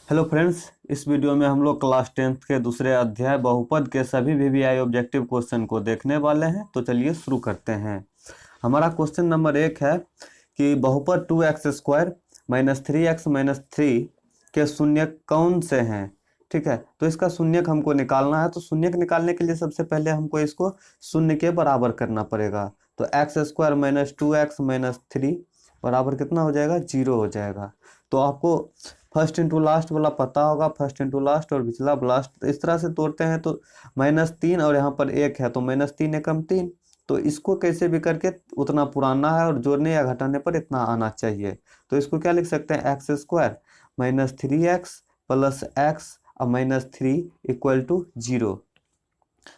Hello friends, इस video में हम लोग क्लास 10th के दूसरे अध्याय बहुपद के सभी वीवीआई ऑब्जेक्टिव क्वेश्चन को देखने वाले हैं। तो चलिए शुरू करते हैं। हमारा क्वेश्चन नंबर 1 है कि बहुपद 2x² माइनस 3x माइनस 3 के शून्यक कौन से हैं। ठीक है, तो इसका शून्यक हमको निकालना है। तो शून्यक निकालने के लिए सबसे पहले हमको इसको शून्य के बराबर करना पड़ेगा। तो x² माइनस 2x माइनस 3 बराबर कितना हो जाएगा? 0 हो जाएगा। तो आपको फर्स्ट इंटू लास्ट वाला पता होगा, फर्स्ट इंटू लास्ट और पिछला लास्ट इस तरह से तोड़ते हैं। तो -3 और यहाँ पर 1 है तो -3 एकम 3। तो इसको कैसे भी करके उतना पुराना है और जोड़ने या घटाने पर इतना आना चाहिए। तो इसको क्या लिख सकते हैं? x² minus 3x plus x और -3 इक्वल टू 0।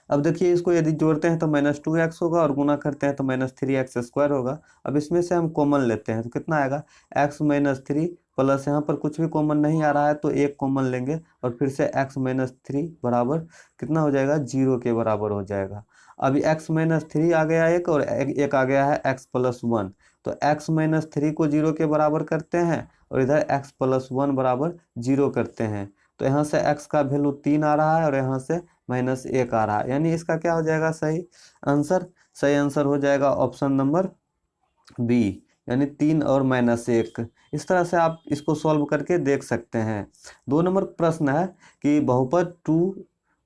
अब देखिए, इसको यदि जोड़ते हैं तो -2x होगा और गुना करते हैं तो -3x² होगा। अब इसमें से हम कॉमन लेते हैं तो कितना आएगा? x माइनस 3 प्लस यहाँ पर कुछ भी कॉमन नहीं आ रहा है तो एक कॉमन लेंगे और फिर से x माइनस 3 बराबर कितना हो जाएगा? 0 के बराबर हो जाएगा। अभी x माइनस 3 आ गया एक और एक आ गया है x प्लस 1। तो x माइनस 3 को 0 के बराबर करते हैं और इधर x प्लस 1 बराबर 0 करते हैं। तो यहाँ से x का वैल्यू 3 आ रहा है और यहाँ से -1 आ रहा है, यानी इसका क्या हो जाएगा सही आंसर? सही आंसर हो जाएगा ऑप्शन नंबर बी, यानी 3 और -1। इस तरह से आप इसको सॉल्व करके देख सकते हैं। 2 नंबर प्रश्न है कि बहुपद 2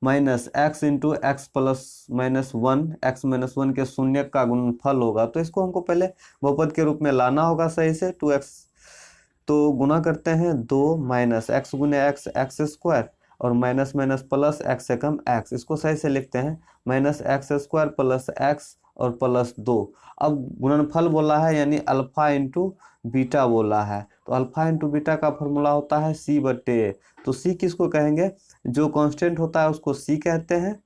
minus x into x plus -1 x -1 के शून्य का गुणनफल होगा। तो इसको हमको पहले बहुपद के रूप में लाना होगा सही से। 2x तो गुना करते हैं 2 माइनस एक्स गुने एक्स x² और माइनस माइनस प्लस x से कम x। इसको सही से लिखते हैं -x² प्लस x और प्लस 2। अब गुणनफल बोला है यानी अल्फा इंटू बीटा बोला है। तो अल्फा इंटू बीटा का फॉर्मूला होता है c/a। तो c किसको कहेंगे? जो कांस्टेंट होता है उसको c कहते हैं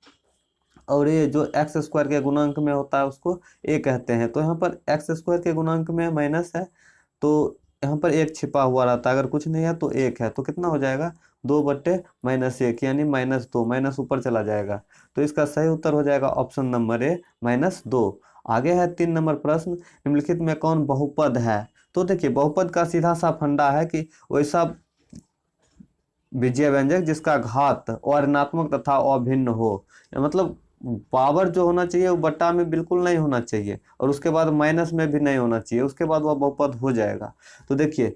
और ये जो x² के गुणांक में होता है उसको a कहते हैं। तो यहाँ पर x² के गुणांक में माइनस है तो यहाँ पर 1 छिपा हुआ रहता है, अगर कुछ नहीं है तो 1 है। तो कितना हो जाएगा? 2/-1 यानी -2, माइनस ऊपर चला जाएगा। तो इसका सही उत्तर हो जाएगा ऑप्शन नंबर ए -2। आगे है 3 नंबर प्रश्न, निम्नलिखित में कौन बहुपद है? तो देखिए, बहुपद का सीधा सा फंडा है कि वैसा विजय व्यंजक जिसका घात अऋणात्मक तथा अभिन्न हो। मतलब पावर जो होना चाहिए वो बट्टा में बिल्कुल नहीं होना चाहिए और उसके बाद माइनस में भी नहीं होना चाहिए, उसके बाद वह बहुपद हो जाएगा। तो देखिए,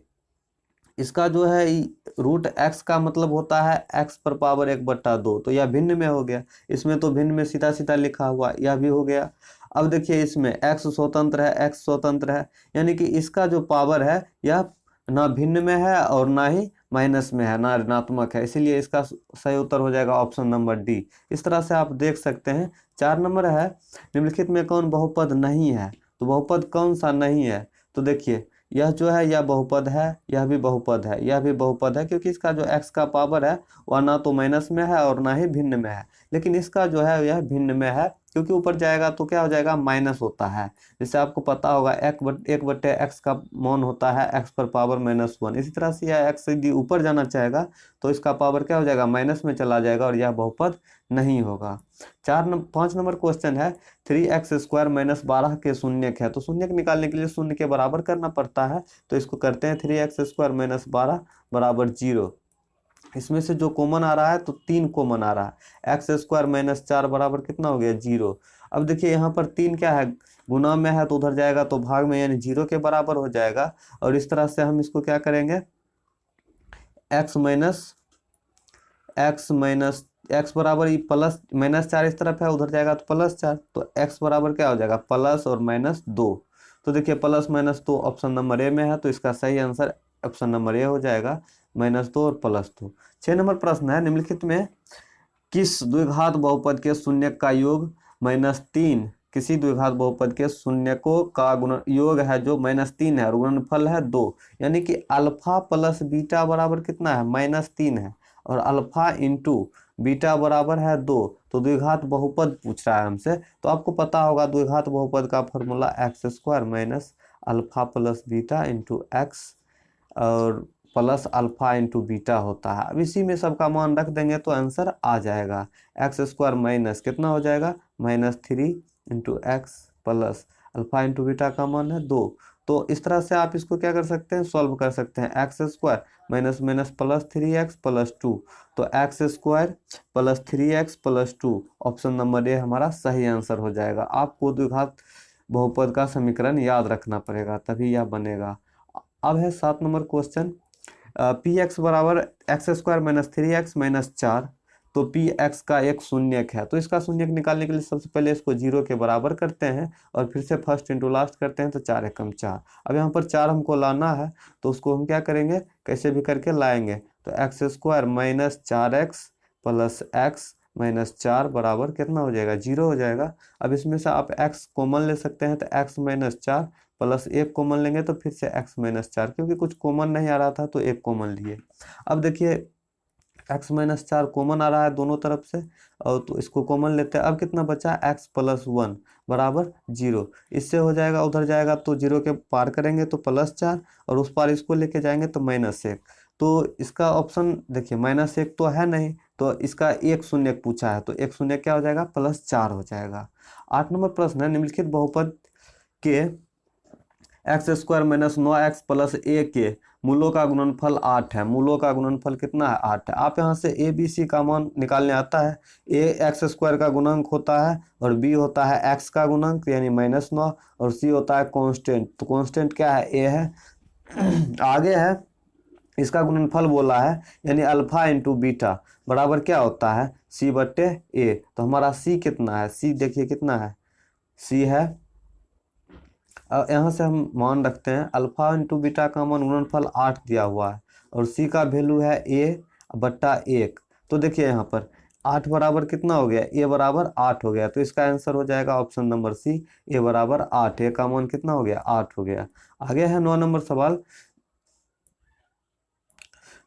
इसका जो है रूट x का मतलब होता है x पर पावर 1/2। तो यह भिन्न में हो गया, इसमें तो भिन्न में सीधा सीधा लिखा हुआ, यह भी हो गया। अब देखिए, इसमें x स्वतंत्र है, x स्वतंत्र है, यानी कि इसका जो पावर है यह ना भिन्न में है और ना ही माइनस में है, ना ऋणात्मक है, इसीलिए इसका सही उत्तर हो जाएगा ऑप्शन नंबर डी। इस तरह से आप देख सकते हैं। 4 नंबर है, निम्नलिखित में कौन बहुपद नहीं है? तो बहुपद कौन सा नहीं है? तो देखिए, यह जो है यह बहुपद है, यह भी बहुपद है, यह भी बहुपद है, क्योंकि इसका जो x का पावर है वह ना तो माइनस में है और ना ही भिन्न में है। लेकिन इसका जो है यह भिन्न में है, क्योंकि ऊपर जाएगा तो क्या हो जाएगा? माइनस होता है। जैसे आपको पता होगा 1/x का मान होता है x पर पावर -1। इसी तरह से यह x यदि ऊपर जाना चाहेगा तो इसका पावर क्या हो जाएगा? माइनस में चला जाएगा और यह बहुपद नहीं होगा। 5 नंबर क्वेश्चन है, 3x² माइनस 12 के शून्यक है। तो शून्यक निकालने के लिए शून्य के बराबर करना पड़ता है। तो इसको करते हैं 3x² माइनस 12 बराबर 0। इसमें से जो कॉमन आ रहा है तो 3 कॉमन आ रहा है। x² माइनस 4 बराबर कितना हो गया? 0। अब देखिए, यहाँ पर 3 क्या है? गुना में है तो उधर जाएगा तो भाग में, यानी 0 के बराबर हो जाएगा। और इस तरह से हम इसको क्या करेंगे? x बराबर प्लस -4 इस तरफ है, उधर जाएगा तो +4। तो x बराबर क्या हो जाएगा? प्लस और -2। तो देखिए, प्लस -2 ऑप्शन नंबर ए में है, तो इसका सही आंसर ऑप्शन नंबर ए हो जाएगा, -2 और +2। 6 नंबर प्रश्न है, निम्नलिखित में किस द्विघात बहुपद के शून्यक का योग -3 किसी द्विघात बहुपद के शून्यकों का गुण योग है जो -3 है और गुणनफल है 2। यानी कि अल्फा प्लस बीटा बराबर कितना है? -3 है और अल्फा इंटू बीटा बराबर है 2। तो द्विघात बहुपद पूछ रहा है हमसे। तो आपको पता होगा द्विघात बहुपद का formula x² minus alpha plus beta into x और प्लस अल्फा इंटू बीटा होता है। अब इसी में सबका मान रख देंगे तो आंसर आ जाएगा। x² माइनस कितना हो जाएगा? -3 into x plus alpha into beta का मान है 2। तो तो इस तरह से आप इसको क्या कर सकते हैं, सॉल्व कर सकते हैं। X square minus minus plus 3x plus 2, तो x square plus 3x plus 2, option number A हमारा सही आंसर हो जाएगा। आपको द्विघात बहुपद का समीकरण याद रखना पड़ेगा, तभी यह बनेगा। अब है 7 नंबर क्वेश्चन। पी एक्स बराबर x square minus 3x minus 4, तो पी एक्स का एक शून्यक है, तो इसका शून्यक निकालने के लिए सबसे पहले इसको 0 के बराबर करते हैं और फिर से फर्स्ट इंटू लास्ट करते हैं, तो 4 एकम 4। अब यहाँ पर 4 हमको लाना है, तो उसको हम क्या करेंगे, कैसे भी करके लाएंगे। तो x square minus 4x plus x minus 4 बराबर कितना हो जाएगा, 0 हो जाएगा। अब इसमें से आप x कॉमन ले सकते हैं, तो x माइनस 4 प्लस 1 कॉमन लेंगे तो फिर से x माइनस 4, क्योंकि कुछ कॉमन नहीं आ रहा था तो 1 कॉमन लिए। अब देखिए x माइनस 4 कॉमन आ रहा है दोनों तरफ से, और तो इसको कॉमन लेते हैं। अब कितना बचा, x प्लस 1 बराबर 0। इससे हो जाएगा, उधर जाएगा तो 0 के पार करेंगे तो प्लस 4, और उस पार इसको लेके जाएंगे तो माइनस 1। तो इसका ऑप्शन देखिए माइनस 1 तो है नहीं, तो इसका एक शून्य पूछा है, तो एक शून्य क्या हो जाएगा, प्लस 4 हो जाएगा। 8 नंबर प्रश्न है, निम्नलिखित बहुपद के X square minus 9x plus A के मूलों का गुणनफल 8 है। मूलों का गुणनफल कितना है, 8 है। आप यहाँ से ए बी सी का मान निकालने आता है। ए एक्स स्क्वायर का गुणक होता है, और बी होता है एक्स का गुणक यानी -9, और सी होता है कांस्टेंट। तो कांस्टेंट क्या है, ए है। आगे है इसका गुणनफल बोला है, यानी अल्फा इंटू बीटा बराबर क्या होता है, सी बट्टे ए। तो हमारा सी कितना है, सी देखिए कितना है, सी है, यहाँ से हम मान रखते हैं अल्फा इंटू बीटा का मान गुणनफल 8 दिया हुआ है, और सी का वैल्यू है ए बट्टा 1। तो देखिए यहाँ पर 8 बराबर कितना हो गया, ए बराबर 8 हो गया, तो इसका आंसर हो जाएगा ऑप्शन नंबर सी, ए बराबर 8। ए का मान कितना हो गया, 8 हो गया। आगे है 9 नंबर सवाल।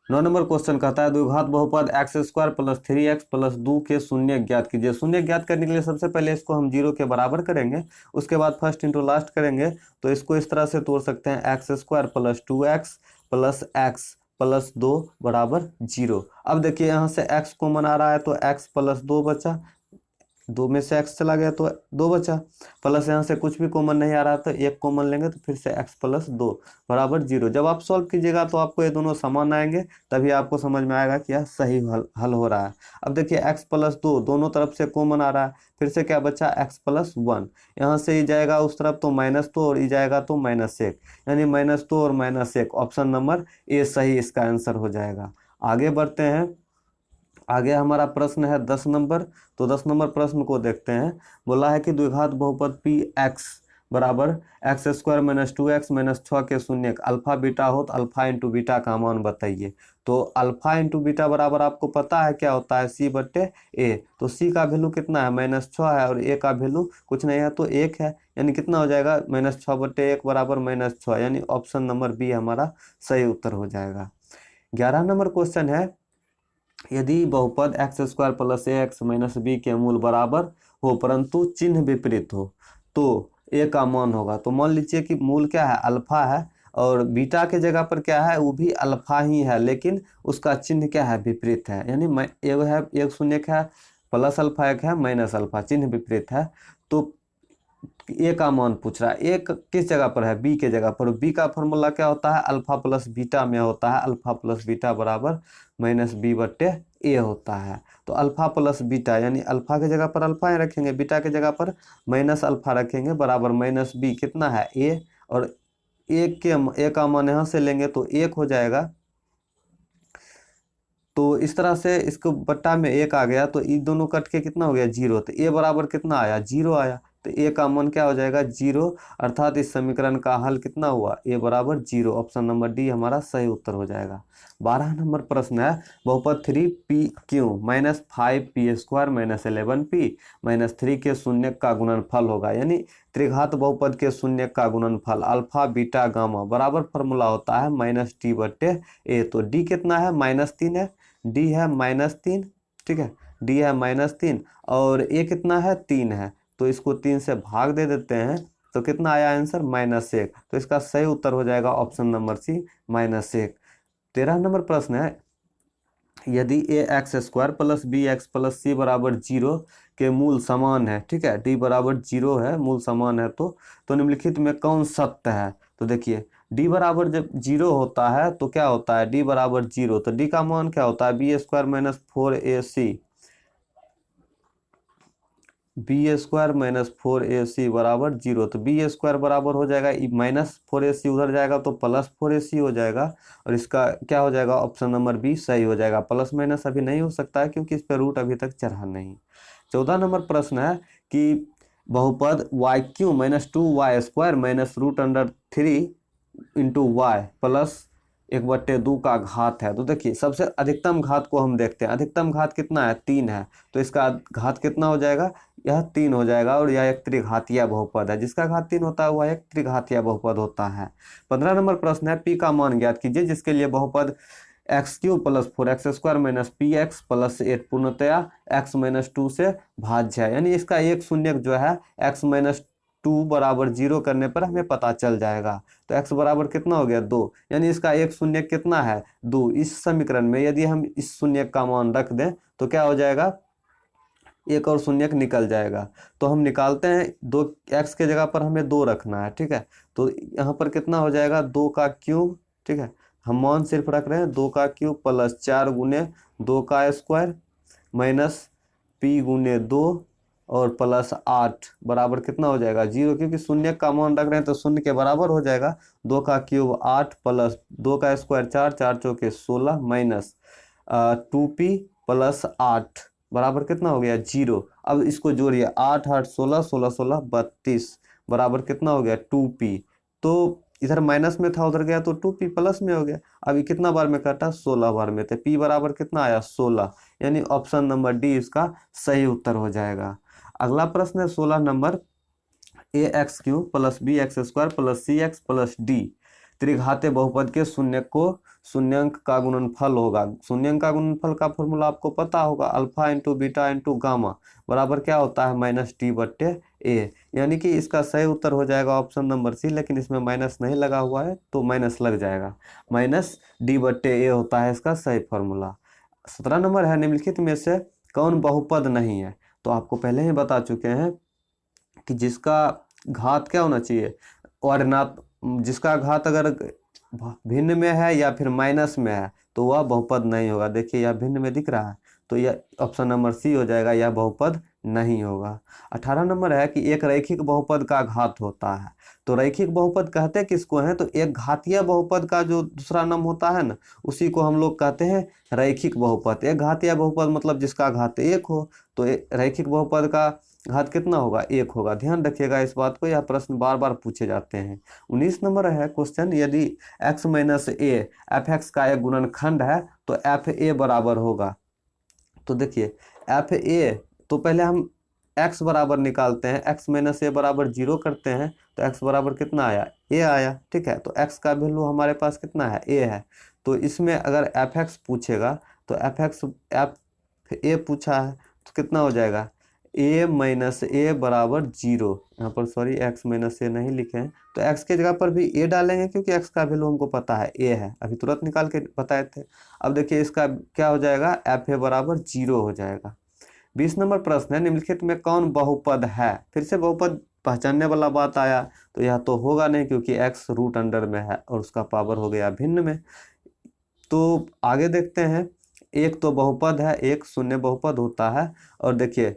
9 नंबर क्वेश्चन कहता है द्विघात बहुपद x square plus 3x plus 2 के शून्य ज्ञात कीजिए। शून्य ज्ञात करने के लिए सबसे पहले इसको हम 0 के बराबर करेंगे, उसके बाद फर्स्ट इंटू लास्ट करेंगे। तो इसको इस तरह से तोड़ सकते हैं, x square plus 2x plus x plus 2 बराबर 0। अब देखिए यहाँ से x कॉमन आ रहा है, तो x प्लस 2 बचा, 2 में से x चला गया तो 2 बचा, प्लस यहाँ से कुछ भी कॉमन नहीं आ रहा तो 1 कॉमन लेंगे तो फिर से x प्लस 2 बराबर 0। जब आप सॉल्व कीजिएगा तो आपको ये दोनों समान आएंगे, तभी आपको समझ में आएगा कि यह सही हल हो रहा है। अब देखिए x प्लस 2 दोनों तरफ से कॉमन आ रहा है, फिर से क्या बचा, x प्लस 1। यहाँ से ही जाएगा उस तरफ तो -2 और ये जाएगा तो -1, यानी -2 और -1, ऑप्शन नंबर ए सही इसका आंसर हो जाएगा। आगे बढ़ते हैं। आगे हमारा प्रश्न है 10 नंबर। तो 10 नंबर प्रश्न को देखते हैं। बोला है कि द्विघात बहुपद पी एक्स बराबर x square minus 2x minus 6 के शून्य अल्फा बीटा हो, तो अल्फा इंटू बीटा का मान बताइए। तो अल्फा इंटू बीटा बराबर आपको पता है क्या होता है, सी बट्टे ए। तो सी का वैल्यू कितना है, -6 है, और ए का वैल्यू कुछ नहीं है तो 1 है, यानी कितना हो जाएगा, -6 बट्टे 1 बराबर -6, यानी ऑप्शन नंबर बी हमारा सही उत्तर हो जाएगा। 11 नंबर क्वेश्चन है, यदि बहुपद एक्स स्क्वायर प्लस ए एक्स माइनस बी के मूल बराबर हो परंतु चिन्ह विपरीत हो, तो ए का मान होगा। तो मान लीजिए कि मूल क्या है, अल्फा है, और बीटा के जगह पर क्या है, वो भी अल्फा ही है, लेकिन उसका चिन्ह क्या है, विपरीत है। यानी एक है, एक शून्य है प्लस अल्फा, एक है माइनस अल्फा, चिन्ह विपरीत है। तो ए का मान पूछ रहा है, ए किस जगह पर है, बी के जगह पर। बी का फॉर्मूला क्या होता है, अल्फा प्लस बीटा में होता है, अल्फा प्लस बीटा बराबर -b बट्टे ए होता है। तो अल्फा प्लस बीटा, यानी अल्फा के जगह पर अल्फा ही रखेंगे, बीटा के जगह पर माइनस अल्फा रखेंगे, बराबर -b कितना है, ए, और ए का मान यहाँ से लेंगे तो 1 हो जाएगा। तो इस तरह से इसको बट्टा में 1 आ गया, तो ये दोनों कट के कितना हो गया, 0। तो ए बराबर कितना आया, 0 आया। तो ए का मान क्या हो जाएगा, 0, अर्थात इस समीकरण का हल कितना हुआ, ए बराबर 0। ऑप्शन नंबर डी हमारा सही उत्तर हो जाएगा। 12 नंबर प्रश्न है, बहुपद 3p minus 5p square minus 11p minus 3 के शून्य का गुणनफल होगा। यानी त्रिघात बहुपद के शून्य का गुणनफल अल्फा बीटा गामा बराबर फॉर्मूला होता है -t बट्टे ए। तो डी कितना है, -3 है, डी है -3, ठीक है, डी है -3, और ए कितना है, 3 है। तो इसको 3 से भाग दे देते हैं, तो कितना आया आंसर, -1। तो इसका सही उत्तर हो जाएगा ऑप्शन नंबर सी, -1। 13 नंबर प्रश्न है, यदि A X square plus B X plus C बराबर 0 के मूल समान है, ठीक है, डी बराबर 0 है, मूल समान है, तो निम्नलिखित में कौन सत्य है। तो देखिए डी बराबर जब 0 होता है तो क्या होता है, डी बराबर 0, तो डी का मान क्या होता है, B square minus 4ac, B square minus 4ac बराबर 0। तो बी स्क्वायर बराबर हो जाएगा माइनस 4ac, उधर जाएगा तो प्लस 4ac हो जाएगा, और इसका क्या हो जाएगा, ऑप्शन नंबर बी सही हो जाएगा। प्लस माइनस अभी नहीं हो सकता है क्योंकि इस पर रूट अभी तक चढ़ा नहीं। 14 नंबर प्रश्न है कि बहुपद y q minus 2y square minus root under 3 into y plus 1/2 का घात है। तो देखिए सबसे अधिकतम घात को हम देखते हैं, अधिकतम घात कितना है, 3 है, तो इसका घात कितना हो जाएगा, यह 3 हो जाएगा, और यह एक त्रिघातीय बहुपद है, जिसका घात 3 होता है वह एक त्रिघातीय बहुपद होता है। 15 नंबर प्रश्न है, पी का मान ज्ञात कीजिए जिसके लिए बहुपद x cube plus 4x square minus P x plus 8 पूर्णतया x माइनस 2 से भाज्य है, यानी इसका एक शून्य जो है x माइनस 2 बराबर 0 करने पर हमें पता चल जाएगा। तो x बराबर कितना हो गया, 2, यानी इसका एक शून्य कितना है, 2। इस समीकरण में यदि हम इस शून्य का मान रख दें तो क्या हो जाएगा, एक और शून्य निकल जाएगा। तो हम निकालते हैं, 2x के जगह पर हमें 2 रखना है, ठीक है। तो यहाँ पर कितना हो जाएगा, 2 का क्यूब, ठीक है, हम मान सिर्फ रख रहे हैं 2 का क्यूब प्लस 4 गुने 2 का स्क्वायर माइनस p गुने 2 और प्लस 8 बराबर कितना हो जाएगा, 0, क्योंकि शून्य का मान रख रहे हैं तो शून्य के बराबर हो जाएगा। 2 का क्यूब 8 प्लस 2 का स्क्वायर 4, 4 चौके 16 माइनस 2p प्लस 8 बराबर कितना हो गया, 0। अब इसको जोड़िए, 8 8 16 16 16 32 बराबर कितना हो गया, 2p। तो इधर माइनस में था उधर गया तो 2p प्लस में हो गया। अभी कितना बार में कटा, 16 बार में, तो p बराबर कितना आया, 16, यानी ऑप्शन नंबर डी इसका सही उत्तर हो जाएगा। अगला प्रश्न है 16 number, A X cube plus B X square plus C X plus D त्रिघातीय बहुपद के शून्यंक का गुणनफल होगा। शून्यंक का गुणनफल का फॉर्मूला आपको पता होगा, alpha into beta into gamma बराबर क्या होता है, माइनस डी बट्टे ए, यानी कि इसका सही उत्तर हो जाएगा ऑप्शन नंबर सी, लेकिन इसमें माइनस नहीं लगा हुआ है तो माइनस लग जाएगा, माइनस डी बट्टे ए होता है इसका सही फॉर्मूला। 17 नंबर है, निम्नलिखित में से कौन बहुपद नहीं है। तो आपको पहले ही बता चुके हैं कि जिसका घात क्या होना चाहिए, और जिसका घात अगर भिन्न में है या फिर माइनस में है तो वह बहुपद नहीं होगा। देखिए यह भिन्न में दिख रहा है तो यह ऑप्शन नंबर सी हो जाएगा, यह बहुपद नहीं होगा। 18 नंबर है कि एक रैखिक बहुपद का घात होता है। तो रैखिक बहुपद कहते किसको हैं, तो एक घातीय बहुपद का जो दूसरा नाम होता है ना, उसी को हम लोग कहते हैं रैखिक बहुपद। एक घातीय बहुपद मतलब जिसका घात 1 हो, तो रैखिक बहुपद का घात कितना होगा, 1 होगा। ध्यान रखिएगा इस बात को, यह प्रश्न बार बार पूछे जाते हैं। 19 नंबर है क्वेश्चन, यदि x minus A F x का एक गुणनखंड है तो एफ ए बराबर होगा। तो देखिए एफ ए, तो पहले हम x बराबर निकालते हैं, x माइनस ए बराबर 0 करते हैं तो x बराबर कितना आया, a आया, ठीक है। तो x का वैल्यू हमारे पास कितना है, a है। तो इसमें अगर एफ एक्स पूछेगा तो एफ ए पूछा है तो कितना हो जाएगा, a माइनस ए बराबर 0। यहाँ पर सॉरी x माइनस ए नहीं लिखे हैं, तो x के जगह पर भी a डालेंगे क्योंकि x का वैल्यू हमको पता है a है, अभी तुरंत निकाल के बताए थे। अब देखिए इसका क्या हो जाएगा, एफ ए बराबर 0 हो जाएगा। 20 नंबर प्रश्न है, निम्नलिखित में कौन बहुपद है। फिर से बहुपद पहचानने वाला बात आया, तो यह तो होगा नहीं क्योंकि x रूट अंडर में है और उसका पावर हो गया भिन्न में। तो आगे देखते हैं, एक तो बहुपद है, एक शून्य बहुपद होता है, और देखिए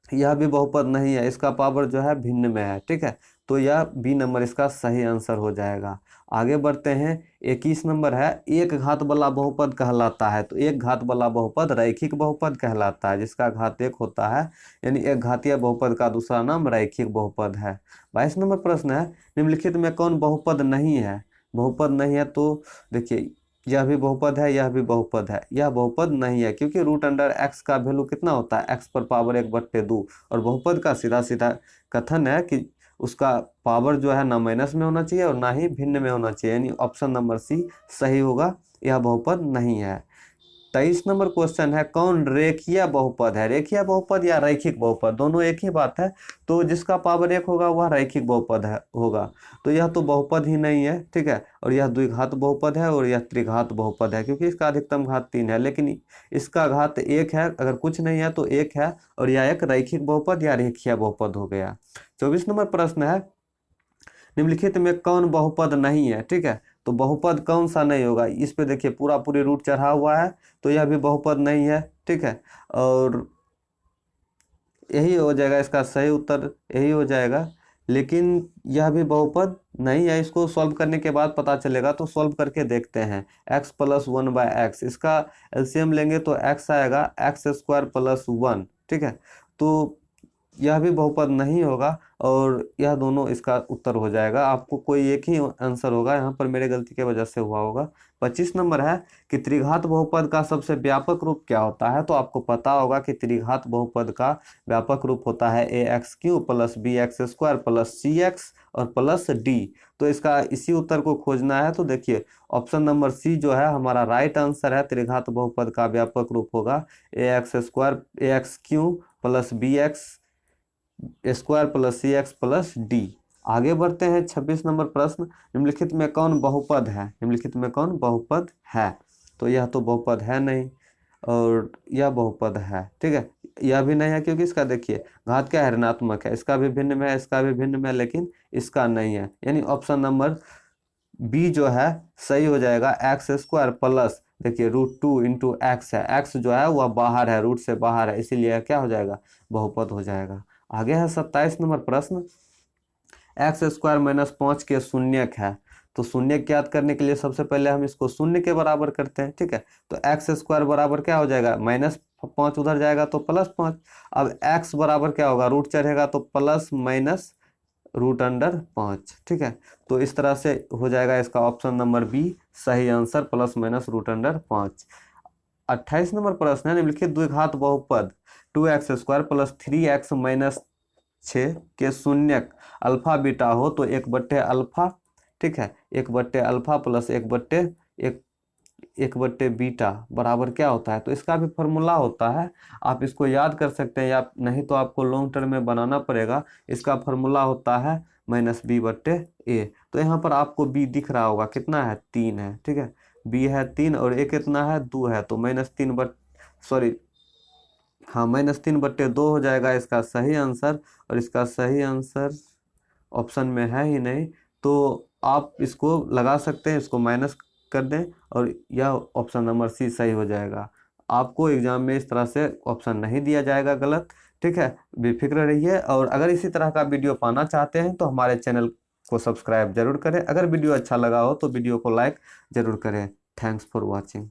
यह भी बहुपद नहीं है, इसका पावर जो है भिन्न में है, ठीक है। तो यह बी नंबर इसका सही आंसर हो जाएगा। आगे बढ़ते हैं, 21 नंबर है, एक घात वाला बहुपद कहलाता है। तो एक घात वाला बहुपद रैखिक बहुपद कहलाता है, जिसका घात 1 होता है, यानी एक घातीय बहुपद का दूसरा नाम रैखिक बहुपद है। 22 नंबर प्रश्न है, निम्नलिखित में कौन बहुपद नहीं है। बहुपद नहीं है तो देखिए यह भी बहुपद है, यह भी बहुपद है, यह बहुपद नहीं है क्योंकि रूट अंडर x का वैल्यू कितना होता है, x पर पावर 1/2। और बहुपद का सीधा सीधा कथन है कि उसका पावर जो है ना माइनस में होना चाहिए और ना ही भिन्न में होना चाहिए, यानी ऑप्शन नंबर सी सही होगा, यह बहुपद नहीं है। 23 नंबर क्वेश्चन है, कौन रेखीय बहुपद है। रेखीय बहुपद या रैखिक बहुपद दोनों एक ही बात है, तो जिसका पावर 1 होगा वह रैखिक बहुपद है होगा। तो यह तो बहुपद ही नहीं है, ठीक है, और यह द्विघात बहुपद है और यह त्रिघात बहुपद है क्योंकि इसका अधिकतम घात 3 है, लेकिन इसका घात 1 है, अगर कुछ नहीं है तो 1 है, और यह एक रैखिक बहुपद या रेखीय बहुपद हो गया। 24 नंबर प्रश्न है, निम्नलिखित में कौन बहुपद नहीं है, ठीक है। तो बहुपद कौन सा नहीं होगा, इस पे देखिए पूरा पूरी रूट चढ़ा हुआ है, तो यह भी बहुपद नहीं है, ठीक है। और यही हो जाएगा इसका सही उत्तर, यही हो जाएगा। लेकिन यह भी बहुपद नहीं है, इसको सॉल्व करने के बाद पता चलेगा, तो सॉल्व करके देखते हैं। x प्लस 1/x, इसका एलसीएम लेंगे तो x आएगा x² प्लस 1, ठीक है। तो यह भी बहुपद नहीं होगा और यह दोनों इसका उत्तर हो जाएगा। आपको कोई एक ही आंसर होगा, यहाँ पर मेरे गलती की वजह से हुआ होगा। 25 नंबर है कि त्रिघात बहुपद का सबसे व्यापक रूप क्या होता है। तो आपको पता होगा कि त्रिघात बहुपद का व्यापक रूप होता है ax³ plus bx² plus cx और प्लस d। तो इसका इसी उत्तर को खोजना है। तो देखिए ऑप्शन नंबर सी जो है हमारा राइट आंसर है। त्रिघात बहुपद का व्यापक रूप होगा ax³ plus bx² plus cx plus d। आगे बढ़ते हैं 26 नंबर प्रश्न, निम्नलिखित में कौन बहुपद है, निम्नलिखित में कौन बहुपद है। तो यह तो बहुपद है नहीं और यह बहुपद है, ठीक है। यह भी नहीं है क्योंकि इसका देखिए घात क्या है, ऋणात्मक है, इसका भी भिन्न में है, इसका भी भिन्न में है, लेकिन इसका नहीं है। यानी ऑप्शन नंबर बी जो है सही हो जाएगा। x² प्लस देखिए √2 इंटू एक्स है, x जो है वह बाहर है, रूट से बाहर है, इसीलिए क्या हो जाएगा, बहुपद हो जाएगा। आगे है 27 नंबर प्रश्न, x² - 5 के शून्यक है। तो शून्यक ज्ञात करने के लिए सबसे पहले हम इसको शून्य के बराबर करते हैं, ठीक है। तो x² बराबर क्या हो जाएगा, -5 उधर जाएगा तो +5। अब x बराबर क्या होगा, रूट चढ़ेगा तो प्लस माइनस √5, ठीक है। तो इस तरह से हो जाएगा इसका ऑप्शन नंबर बी सही आंसर, +- 28 नंबर प्रश्न है, निम्नलिखित द्विघात बहुपद 2x² प्लस 3x - 6 के शून्यक अल्फा बीटा हो तो 1/अल्फा, ठीक है, 1/अल्फा प्लस 1/बीटा बराबर क्या होता है। तो इसका भी फॉर्मूला होता है, आप इसको याद कर सकते हैं या नहीं तो आपको लॉन्ग टर्म में बनाना पड़ेगा। इसका फॉर्मूला होता है -b/a। तो यहाँ पर आपको b दिख रहा होगा, कितना है, 3 है, ठीक है। b है 3 और a कितना है, 2 है, तो -3/2 हो जाएगा इसका सही आंसर। और इसका सही आंसर ऑप्शन में है ही नहीं, तो आप इसको लगा सकते हैं, इसको माइनस कर दें और यह ऑप्शन नंबर सी सही हो जाएगा। आपको एग्जाम में इस तरह से ऑप्शन नहीं दिया जाएगा गलत, ठीक है। बेफिक्र रहिए और अगर इसी तरह का वीडियो पाना चाहते हैं तो हमारे चैनल को सब्सक्राइब जरूर करें। अगर वीडियो अच्छा लगा हो तो वीडियो को लाइक जरूर करें। Thanks for watching.